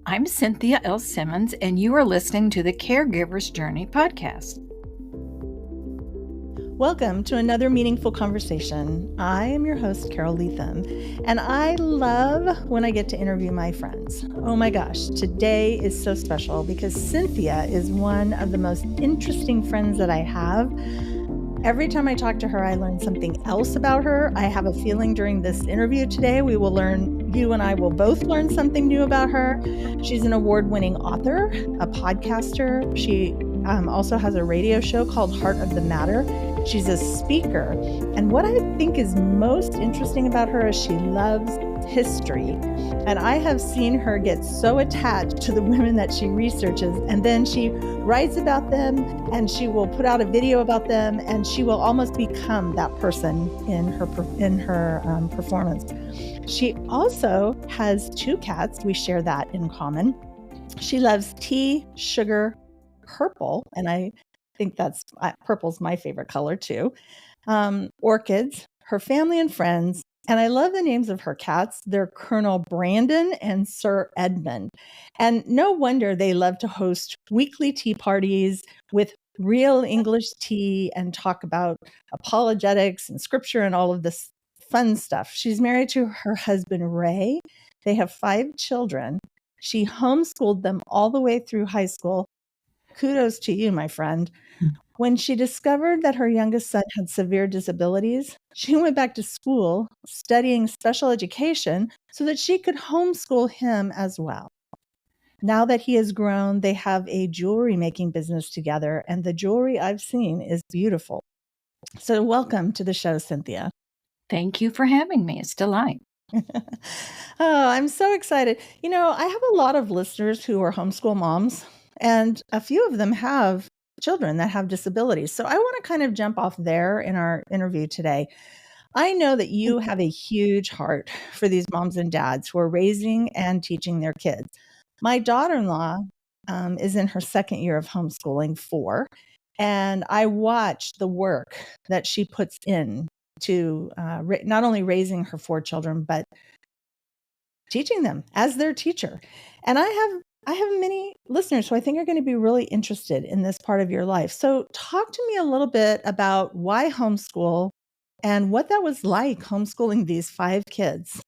I'm Cynthia Simmons, and you are listening to the Caregivers Journey podcast. Welcome to another meaningful conversation. I am your host, Carol Leatham, and I love when I get to interview my friends. Oh my gosh, today is so special because Cynthia is one of the most interesting friends that I have. Every time I talk to her, I learn something else about her. I have a feeling during this interview today, you and I will both learn something new about her. She's an award-winning author, a podcaster. She also has a radio show called Heart of the Matter. She's a speaker. And what I think is most interesting about her is she loves history. And I have seen her get so attached to the women that she researches, and then she writes about them, and she will put out a video about them, and she will almost become that person in her performance. She also has 2 cats. We share that in common. She loves tea, sugar, purple, and I think purple's my favorite color too. Orchids, her family and friends. And I love the names of her cats. They're Colonel Brandon and Sir Edmund. And no wonder they love to host weekly tea parties with real English tea and talk about apologetics and scripture and all of this fun stuff. She's married to her husband, Ray. They have 5 children. She homeschooled them all the way through high school. Kudos to you, my friend. When she discovered that her youngest son had severe disabilities, she went back to school studying special education so that she could homeschool him as well. Now that he has grown, they have a jewelry making business together, and the jewelry I've seen is beautiful. So welcome to the show, Cynthia. Thank you for having me. It's a delight. I'm so excited. I have a lot of listeners who are homeschool moms, and a few of them have children that have disabilities. So I want to kind of jump off there in our interview today. I know that you have a huge heart for these moms and dads who are raising and teaching their kids. My daughter-in-law is in her second year of homeschooling, 4, and I watch the work that she puts in to not only raising her 4 children, but teaching them as their teacher. And I have many listeners who I think are going to be really interested in this part of your life. So talk to me a little bit about why homeschool and what that was like homeschooling these 5 kids.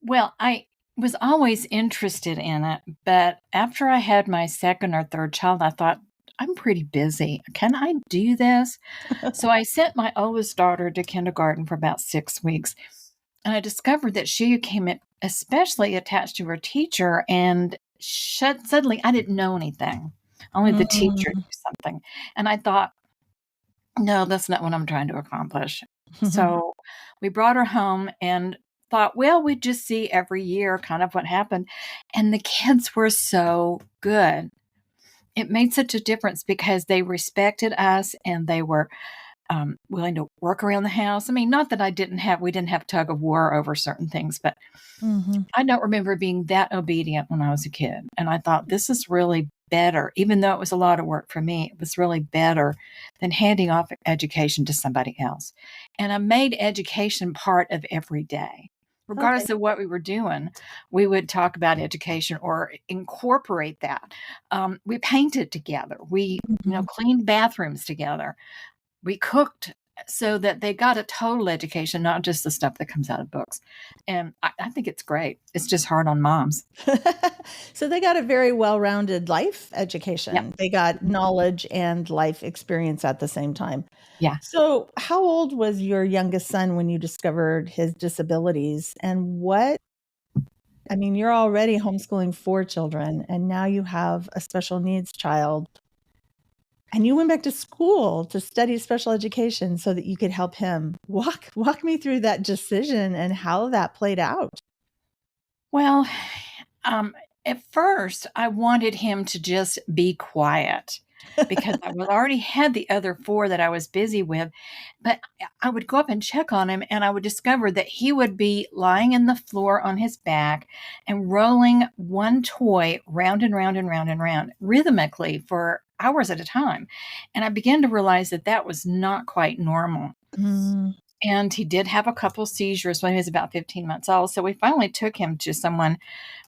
Well, I was always interested in it, but after I had my second or third child, I thought, I'm pretty busy. Can I do this? So I sent my oldest daughter to kindergarten for about 6 weeks. And I discovered that she became especially attached to her teacher, and suddenly I didn't know anything. Only the teacher knew something. And I thought, no, that's not what I'm trying to accomplish. So we brought her home and thought, well, we'd just see every year kind of what happened. And the kids were so good. It made such a difference because they respected us and they were willing to work around the house. I mean, not that we didn't have tug of war over certain things, but I don't remember being that obedient when I was a kid. And I thought, this is really better. Even though it was a lot of work for me, it was really better than handing off education to somebody else. And I made education part of every day. Regardless of what we were doing, we would talk about education or incorporate that. We painted together. We, cleaned bathrooms together. We cooked so that they got a total education, not just the stuff that comes out of books. And I think it's great. It's just hard on moms. So they got a very well-rounded life education. Yep. They got knowledge and life experience at the same time. Yeah. So how old was your youngest son when you discovered his disabilities? And you're already homeschooling 4 children, and now you have a special needs child. And you went back to school to study special education so that you could help him. Walk me through that decision and how that played out. Well, at first, I wanted him to just be quiet because I already had the other 4 that I was busy with. But I would go up and check on him, and I would discover that he would be lying in the floor on his back and rolling one toy round and round and round and round rhythmically for hours at a time. And I began to realize that was not quite normal. And he did have a couple seizures when he was about 15 months old. So we finally took him to someone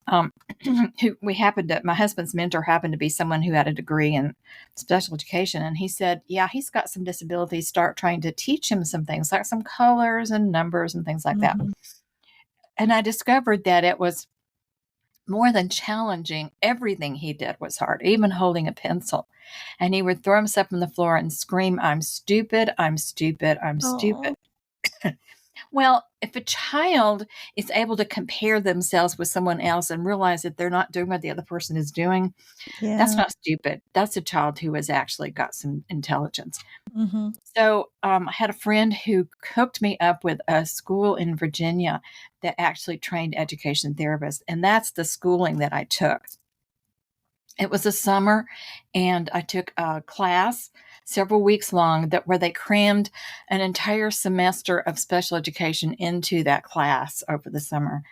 who my husband's mentor happened to be someone who had a degree in special education. And he said, yeah, he's got some disabilities. Start trying to teach him some things like some colors and numbers and things like that. Mhm. And I discovered that it was more than challenging. Everything he did was hard, even holding a pencil. And he would throw himself on the floor and scream, I'm stupid, I'm stupid, I'm Oh, stupid. Well, if a child is able to compare themselves with someone else and realize that they're not doing what the other person is doing, that's yeah. not stupid. That's a child who has actually got some intelligence. Mhm. So I had a friend who hooked me up with a school in Virginia that actually trained education therapists. And that's the schooling that I took. It was a summer, and I took a class several weeks long where they crammed an entire semester of special education into that class over the summer.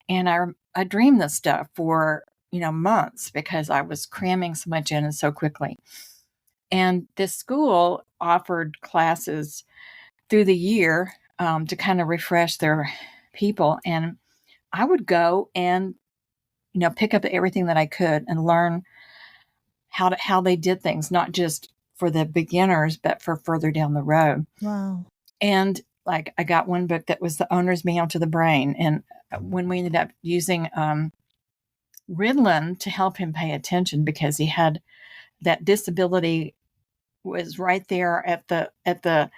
And I dreamed this stuff for months because I was cramming so much in and so quickly. And this school offered classes through the year to kind of refresh their people, and I would go and pick up everything that I could and learn how they did things, not just for the beginners, but for further down the road. Wow. And like I got one book that was the owner's manual to the brain. And when we ended up using Ritalin to help him pay attention because he had that disability was right there at the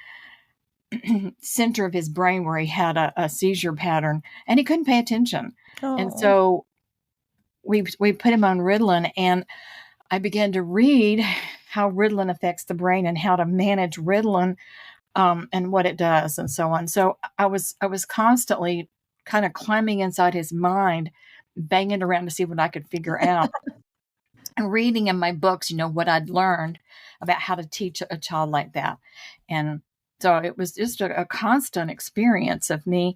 center of his brain where he had a seizure pattern and he couldn't pay attention. And Oh. so we put him on Ritalin, and I began to read how Ritalin affects the brain and how to manage Ritalin and what it does and so on. So I was constantly kind of climbing inside his mind, banging around to see what I could figure out, and reading in my books, what I'd learned about how to teach a child like that. And so it was just a constant experience of me,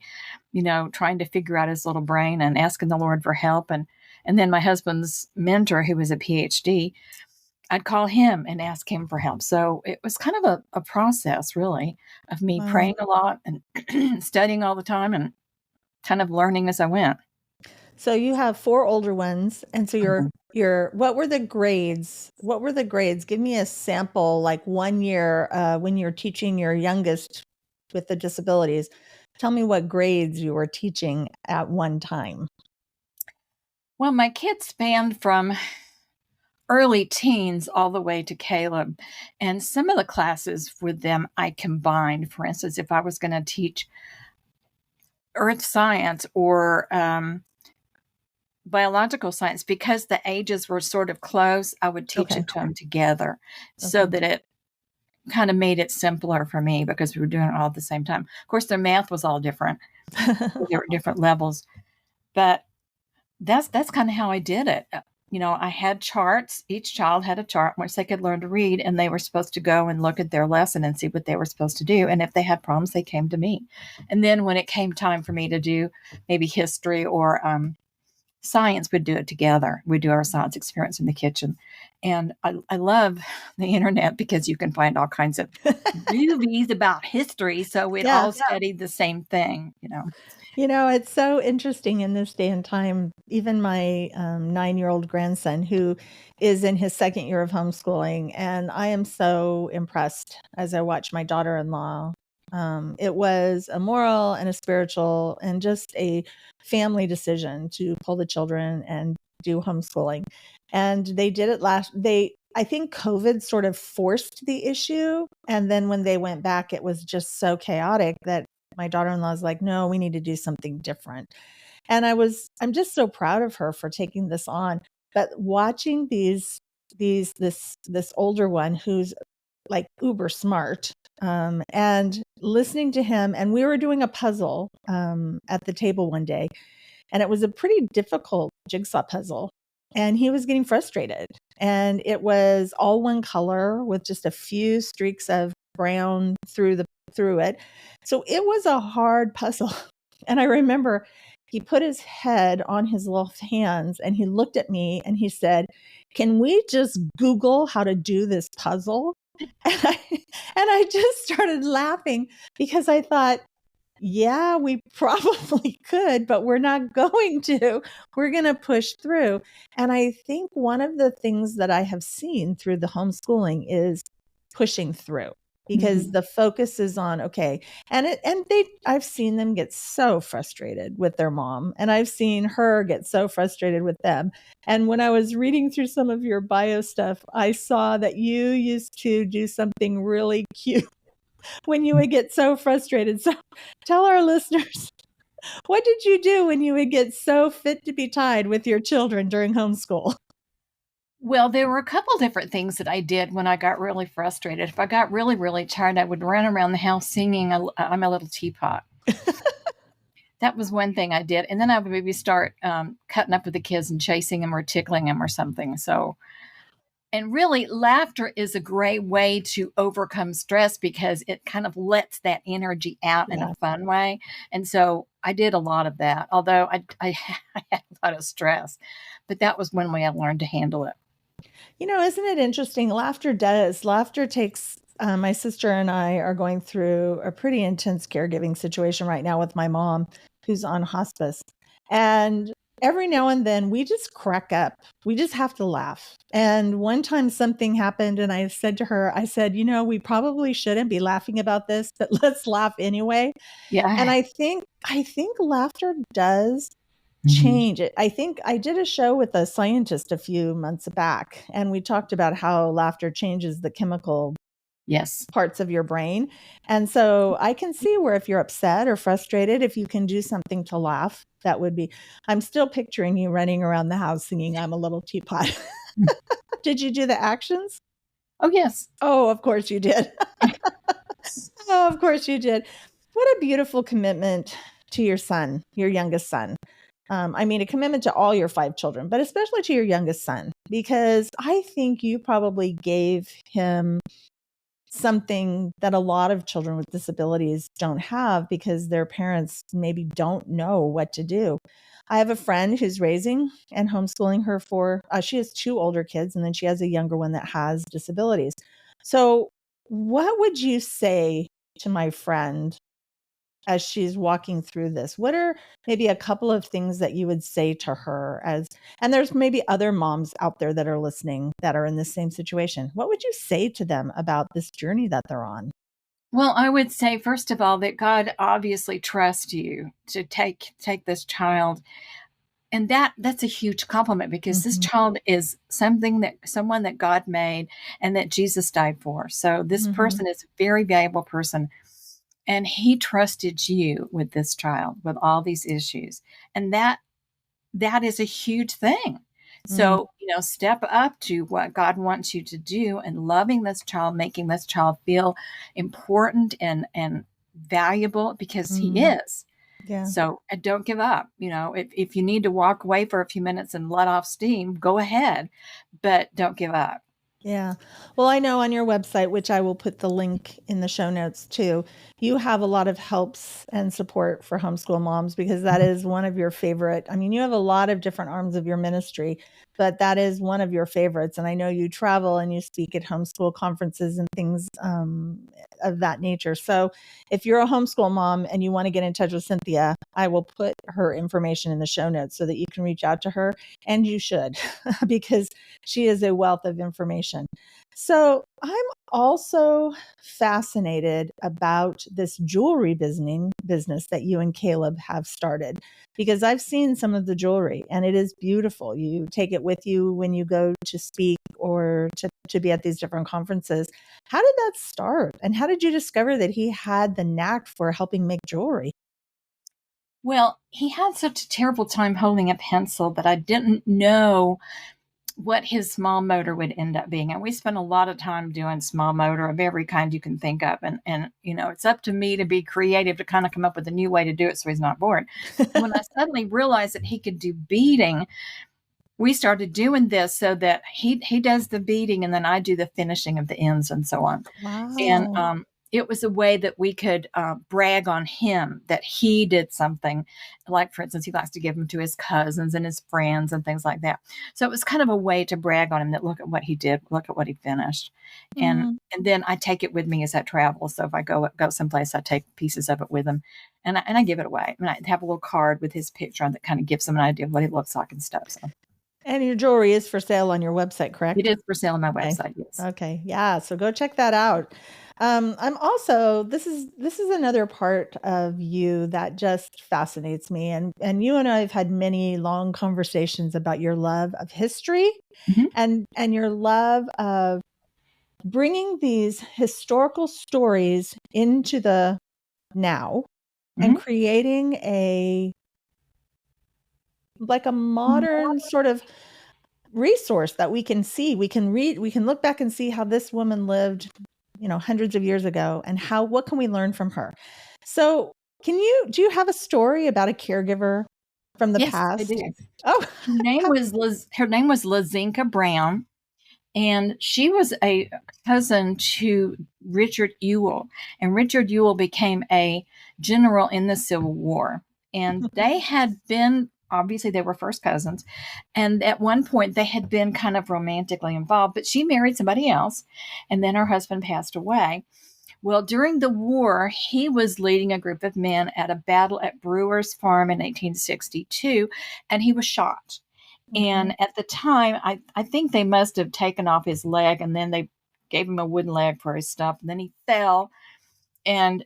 trying to figure out his little brain and asking the Lord for help. And then my husband's mentor, who was a PhD, I'd call him and ask him for help. So it was kind of a process, really, of me Wow. praying a lot and studying all the time and kind of learning as I went. So you have 4 older ones, and so Mhm. your what were the grades? What were the grades? Give me a sample, like 1 year, when you're teaching your youngest with the disabilities. Tell me what grades you were teaching at one time. Well, my kids spanned from early teens all the way to Caleb. And some of the classes with them I combined. For instance, if I was going to teach earth science or biological science, because the ages were sort of close, I would teach Okay. it to them together so Okay. that it kind of made it simpler for me because we were doing it all at the same time. Of course, their math was all different. There were different levels, but that's kind of how I did it. I had charts. Each child had a chart in which they could learn to read, and they were supposed to go and look at their lesson and see what they were supposed to do. And if they had problems, they came to me. And then when it came time for me to do maybe history or science, we'd do it together. We'd do our science experience in the kitchen. And I love the internet because you can find all kinds of movies about history. So we'd Yeah. all studied the same thing. It's so interesting in this day and time. Even my 9-year-old grandson, who is in his second year of homeschooling, and I am so impressed as I watch my daughter-in-law. It was a moral and a spiritual and just a family decision to pull the children and do homeschooling. And they did it I think COVID sort of forced the issue. And then when they went back, it was just so chaotic that my daughter-in-law is like, no, we need to do something different. And I'm just so proud of her for taking this on. But watching this older one who's like uber smart, and listening to him, and we were doing a puzzle at the table one day, and it was a pretty difficult jigsaw puzzle. And he was getting frustrated. And it was all one color with just a few streaks of brown through it. So it was a hard puzzle. And I remember he put his head on his left hands and he looked at me and he said, "Can we just Google how to do this puzzle?" And I just started laughing because I thought, Yeah, we probably could, but we're not going to. We're going to push through. And I think one of the things that I have seen through the homeschooling is pushing through, because the focus is on, okay. I've seen them get so frustrated with their mom, and I've seen her get so frustrated with them. And when I was reading through some of your bio stuff, I saw that you used to do something really cute when you would get so frustrated. So tell our listeners, what did you do when you would get so fit to be tied with your children during homeschool? Well, there were a couple different things that I did when I got really frustrated. If I got really, really tired, I would run around the house singing I'm a Little Teapot. That was one thing I did. And then I would maybe start cutting up with the kids and chasing them or tickling them or something. So, and really, laughter is a great way to overcome stress because it kind of lets that energy out in a fun way. And so I did a lot of that, although I had a lot of stress. But that was one way I learned to handle it. Isn't it interesting? Laughter does. Laughter takes, my sister and I are going through a pretty intense caregiving situation right now with my mom, who's on hospice. And every now and then we just crack up. We just have to laugh. And one time something happened, and I said to her, I said, we probably shouldn't be laughing about this, but let's laugh anyway. Yeah. And I think laughter does change it. I think I did a show with a scientist a few months back, and we talked about how laughter changes the chemical parts of your brain. And so I can see where if you're upset or frustrated, if you can do something to laugh, that would be, I'm still picturing you running around the house singing I'm a Little Teapot. Did you do the actions? Oh, yes. Oh, of course you did. Oh, of course you did. What a beautiful commitment to your son, your youngest son. A commitment to all your 5 children, but especially to your youngest son, because I think you probably gave him something that a lot of children with disabilities don't have because their parents maybe don't know what to do. I have a friend who's raising and homeschooling her she has 2 older kids, and then she has a younger one that has disabilities. So what would you say to my friend as she's walking through this? What are maybe a couple of things that you would say to her and there's maybe other moms out there that are listening that are in the same situation. What would you say to them about this journey that they're on? Well, I would say, first of all, that God obviously trusts you to take this child. And that's a huge compliment because this child is someone that God made and that Jesus died for. So this person is a very valuable person. And he trusted you with this child, with all these issues. And that is a huge thing. So, step up to what God wants you to do and loving this child, making this child feel important and valuable because he is. Yeah. So don't give up. If you need to walk away for a few minutes and let off steam, go ahead, but don't give up. Yeah. Well, I know on your website, which I will put the link in the show notes too, you have a lot of helps and support for homeschool moms because that is one of your favorite. You have a lot of different arms of your ministry, but that is one of your favorites. And I know you travel and you speak at homeschool conferences and things of that nature. So if you're a homeschool mom and you want to get in touch with Cynthia, I will put her information in the show notes so that you can reach out to her, and you should because she is a wealth of information. So I'm also fascinated about this jewelry business that you and Caleb have started, because I've seen some of the jewelry and it is beautiful. You take it with you when you go to speak or to be at these different conferences. How did that start? And how did you discover that he had the knack for helping make jewelry? Well, he had such a terrible time holding a pencil that I didn't know what his small motor would end up being. And we spent a lot of time doing small motor of every kind you can think of. And it's up to me to be creative to kind of come up with a new way to do it so he's not bored. And when I suddenly realized that he could do beading, we started doing this so that he does the beading and then I do the finishing of the ends and so on. Wow. And it was a way that we could brag on him that he did something. Like, for instance, he likes to give them to his cousins and his friends and things like that. So it was kind of a way to brag on him, that look at what he did, look at what he finished. And Mhm. and then I take it with me as I travel. So if I go someplace, I take pieces of it with him, and I give it away. I mean, I have a little card with his picture on that kind of gives him an idea of what he looks like and stuff. So And your jewelry is for sale on your website, it correct? is for sale on my Okay. website. Yes. Okay. Yeah. So go check that out. I'm also, this is another part of you that just fascinates me. And you and I have had many long conversations about your love of history Mhm. and your love of bringing these historical stories into the now and Mhm. creating a modern sort of resource that we can see, we can read, we can look back and see how this woman lived, hundreds of years ago, and what can we learn from her? So, do you have a story about a caregiver from the Yes, I past? do. Oh, Her name was Lazinka Brown, and she was a cousin to Richard Ewell. And Richard Ewell became a general in the Civil War. And they had been, obviously, they were first cousins. And at one point, they had been kind of romantically involved, but she married somebody else. And then her husband passed away. Well, during the war, he was leading a group of men at a battle at Brewer's Farm in 1862, and he was shot. Mhm. And at the time, I think they must have taken off his leg, and then they gave him a wooden leg for his stuff. And then he fell and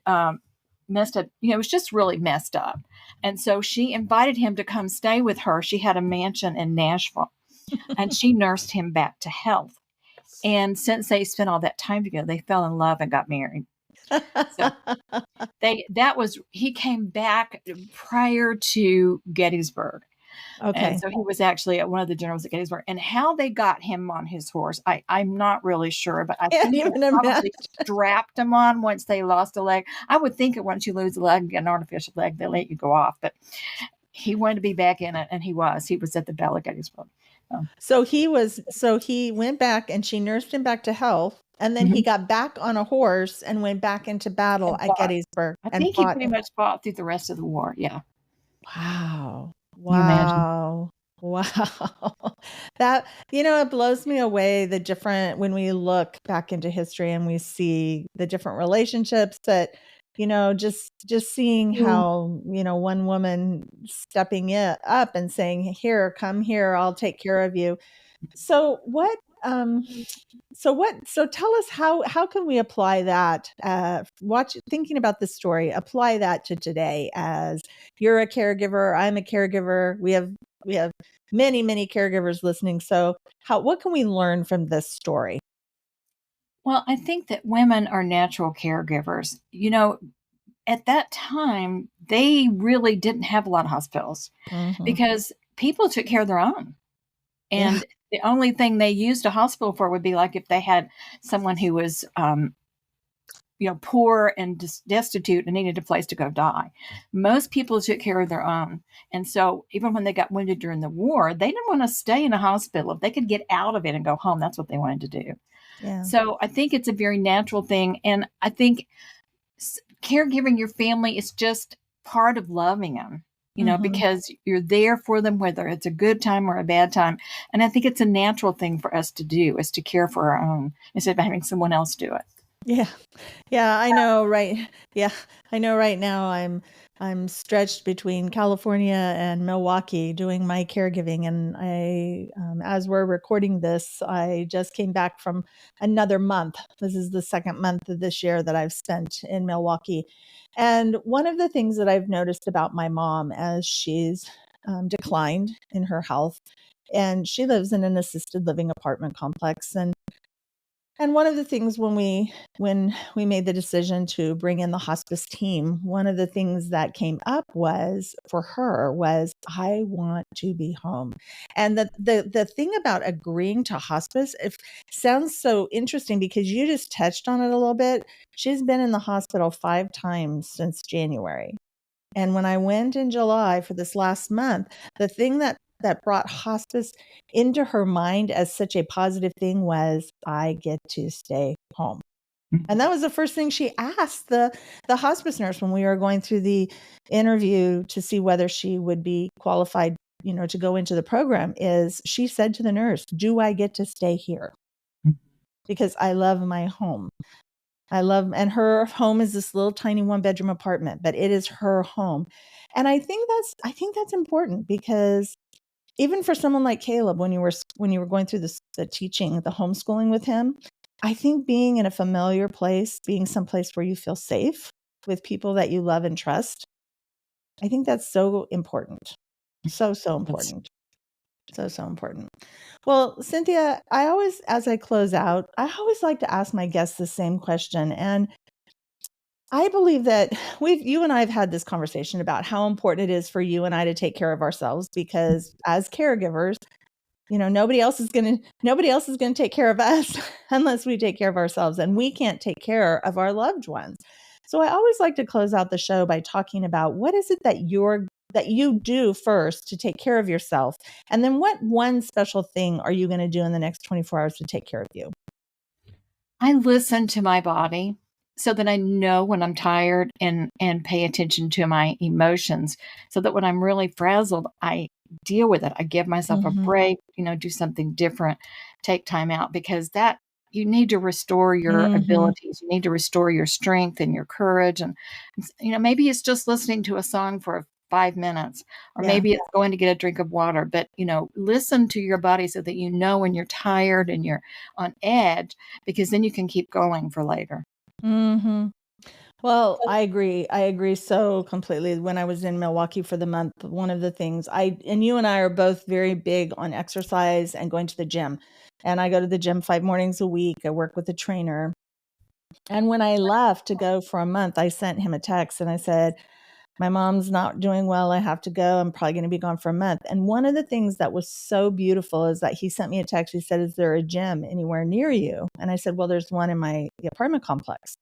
messed up. It was just really messed up. And so she invited him to come stay with her. She had a mansion in Nashville, and she nursed him back to health. And since they spent all that time together, they fell in love and got married. So he came back prior to Gettysburg. And Okay. so he was actually one of the generals at Gettysburg. And how they got him on his horse, I'm not really sure, but I Can't think they even imagine. probably strapped him on once they lost a leg. I would think that once you lose a leg and get an artificial leg, they let you go off. But he wanted to be back in it, and he was. He was at the Battle of Gettysburg. So, So he went back and she nursed him back to health, and then he mhm. got back on a horse and went back into battle And at fought. Gettysburg I and think he fought. pretty much fought through the rest of the war. Yeah. Wow. Can you imagine? Wow. Wow. That, it blows me away when we look back into history and we see the different relationships that, just seeing Mm. how, one woman stepping it up and saying, "Here, come here, I'll take care of you." So so tell us how can we apply that, thinking about this story, apply that to today, as you're a caregiver, I'm a caregiver, we have many caregivers listening. So what can we learn from this story? Well, I think that women are natural caregivers. At that time, they really didn't have a lot of hospitals Mhm. because people took care of their own. Yeah. And the only thing they used a hospital for would be like if they had someone who was, poor and destitute and needed a place to go die. Most people took care of their own. And so even when they got wounded during the war, they didn't want to stay in a hospital. If they could get out of it and go home, that's what they wanted to do. Yeah. So I think it's a very natural thing. And I think caregiving your family is just part of loving them, Mhm. because you're there for them, whether it's a good time or a bad time. And I think it's a natural thing for us to do, is to care for our own instead of having someone else do it. Yeah. Yeah, I know, right. Yeah, I know right now I'm stretched between California and Milwaukee doing my caregiving, and as we're recording this, I just came back from another month. This is the second month of this year that I've spent in Milwaukee. And one of the things that I've noticed about my mom as she's declined in her health, and she lives in an assisted living apartment complex, and one of the things when we made the decision to bring in the hospice team, one of the things that came up was for her was, I want to be home. And the thing about agreeing to hospice, if sounds so interesting because you just touched on it a little bit. She's been in the hospital 5 times since January. And when I went in July for this last month, the thing that brought hospice into her mind as such a positive thing was, I get to stay home. And that was the first thing she asked the hospice nurse when we were going through the interview to see whether she would be qualified, to go into the program, is she said to the nurse, "Do I get to stay here? Because I love my home." And her home is this little tiny 1-bedroom apartment, but it is her home. And I think that's important, because even for someone like Caleb, when you were going through the teaching, the homeschooling with him, I think being in a familiar place, being someplace where you feel safe with people that you love and trust, I think that's so important. So important. So important. Well, Cynthia, as I close out, I always like to ask my guests the same question. And I believe that you and I have had this conversation about how important it is for you and I to take care of ourselves, because as caregivers, nobody else is going to take care of us unless we take care of ourselves, and we can't take care of our loved ones. So I always like to close out the show by talking about what is it that you do first to take care of yourself, and then what one special thing are you going to do in the next 24 hours to take care of you? I listen to my body so that I know when I'm tired, and pay attention to my emotions, so that when I'm really frazzled, I deal with it. I give myself a break, do something different, take time out, because that you need to restore your Mm-hmm. abilities. You need to restore your strength and your courage. And, maybe it's just listening to a song for 5 minutes, or Yeah. maybe it's going to get a drink of water, but, listen to your body so that when you're tired and you're on edge, because then you can keep going for later. Mm-hmm. Well, I agree. I agree so completely. When I was in Milwaukee for the month, one of the things and you and I are both very big on exercise and going to the gym. And I go to the gym 5 mornings a week. I work with a trainer. And when I left to go for a month, I sent him a text and I said, "My mom's not doing well. I have to go. I'm probably going to be gone for a month." And one of the things that was so beautiful is that he sent me a text. He said, "Is there a gym anywhere near you?" And I said, "Well, there's one in my apartment complex."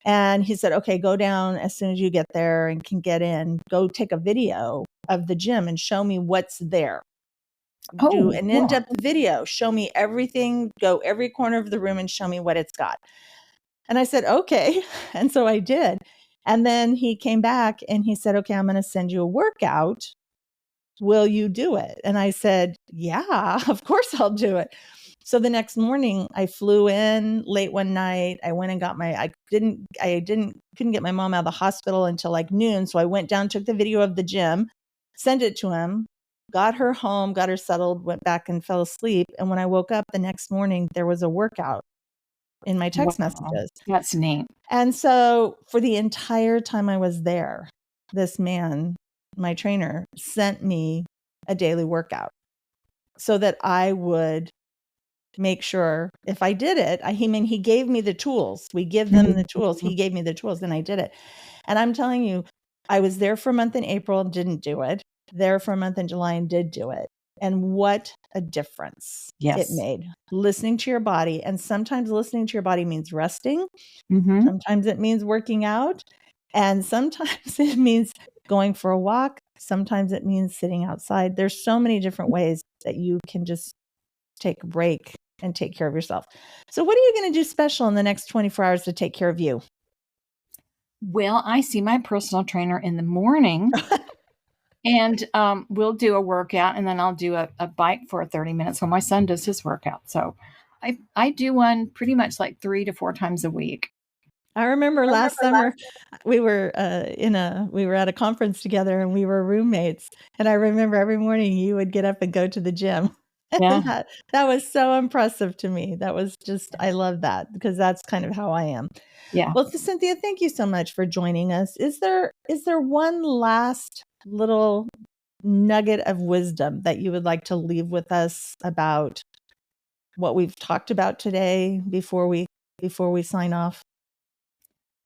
And he said, "Okay, go down as soon as you get there and can get in. Go take a video of the gym and show me what's there. Do Oh, an yeah. in-depth video. Show me everything. Go every corner of the room and show me what it's got." And I said, "Okay." And so I did. And then he came back and he said, "Okay, I'm going to send you a workout. Will you do it?" And I said, "Yeah, of course I'll do it." So the next morning I flew in late one night. I went and got couldn't get my mom out of the hospital until like noon. So I went down, took the video of the gym, sent it to him, got her home, got her settled, went back and fell asleep. And when I woke up the next morning, there was a workout in my text Wow. messages. That's neat. And so for the entire time I was there, this man, my trainer, sent me a daily workout so that I would make sure if I did it, he gave me the tools. We give them the tools. He gave me the tools and I did it. And I'm telling you, I was there for a month in April and didn't do it. There for a month in July and did do it. And what a difference it Yes. made. Listening to your body. And sometimes listening to your body means resting. Mhm. Sometimes it means working out. And sometimes it means going for a walk. Sometimes it means sitting outside. There's so many different ways that you can just take a break and take care of yourself. So what are you going to do special in the next 24 hours to take care of you? Well, I see my personal trainer in the morning, and, we'll do a workout, and then I'll do a bike for 30 minutes while my son does his workout. So I do one pretty much like 3 to 4 times a week. I remember last summer we were we were at a conference together and we were roommates. And I remember every morning you would get up and go to the gym. And Yeah. that was so impressive to me. That was just, I love that because that's kind of how I am. Yeah. Well, Cynthia, thank you so much for joining us. Is there one last little nugget of wisdom that you would like to leave with us about what we've talked about today before we sign off?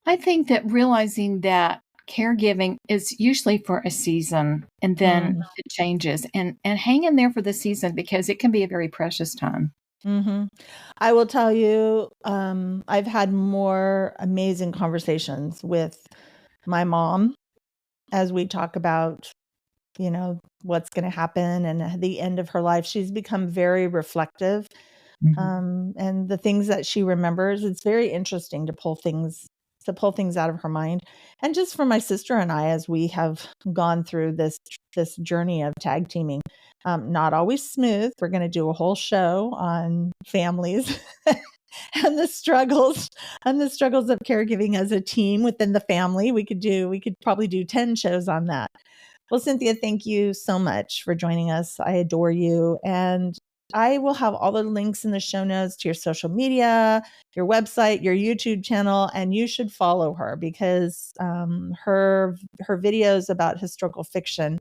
I think that realizing that caregiving is usually for a season, and then Mm. it changes, and hang in there for the season, because it can be a very precious time. Mm-hmm. I will tell you, I've had more amazing conversations with my mom as we talk about, what's going to happen and the end of her life. She's become very reflective and the things that she remembers. It's very interesting to pull things out of her mind. And just for my sister and I, as we have gone through this journey of tag teaming, not always smooth. We're going to do a whole show on families and the struggles of caregiving as a team within the family. We could probably do 10 shows on that. Well, Cynthia, thank you so much for joining us. I adore you. And I will have all the links in the show notes to your social media, your website, your YouTube channel, and you should follow her because her videos about historical fiction,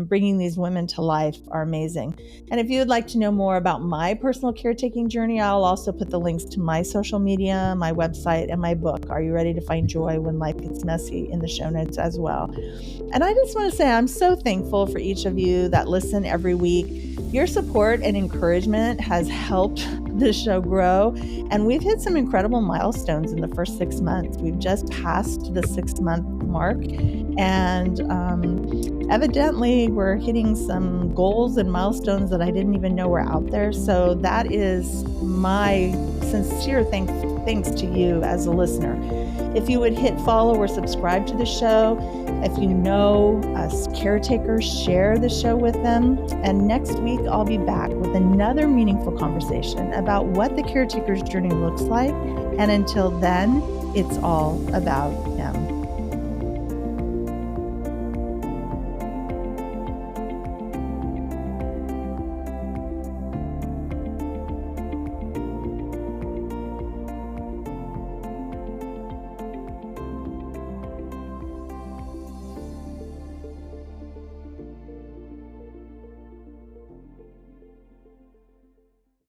bringing these women to life, are amazing. And if you would like to know more about my personal caretaking journey, I'll also put the links to my social media, my website, and my book, Are You Ready to Find Joy When Life Gets Messy, in the show notes as well. And I just want to say I'm so thankful for each of you that listen every week. Your support and encouragement has helped this show grow, and we've hit some incredible milestones in the first 6 months. We've just passed the 6-month mark, and evidently we're hitting some goals and milestones that I didn't even know were out there. So that is my sincere thanks to you as a listener. If you would hit follow or subscribe to the show, if you know us caretakers, share the show with them. And next week, I'll be back with another meaningful conversation about what the caretaker's journey looks like. And until then, it's all about them.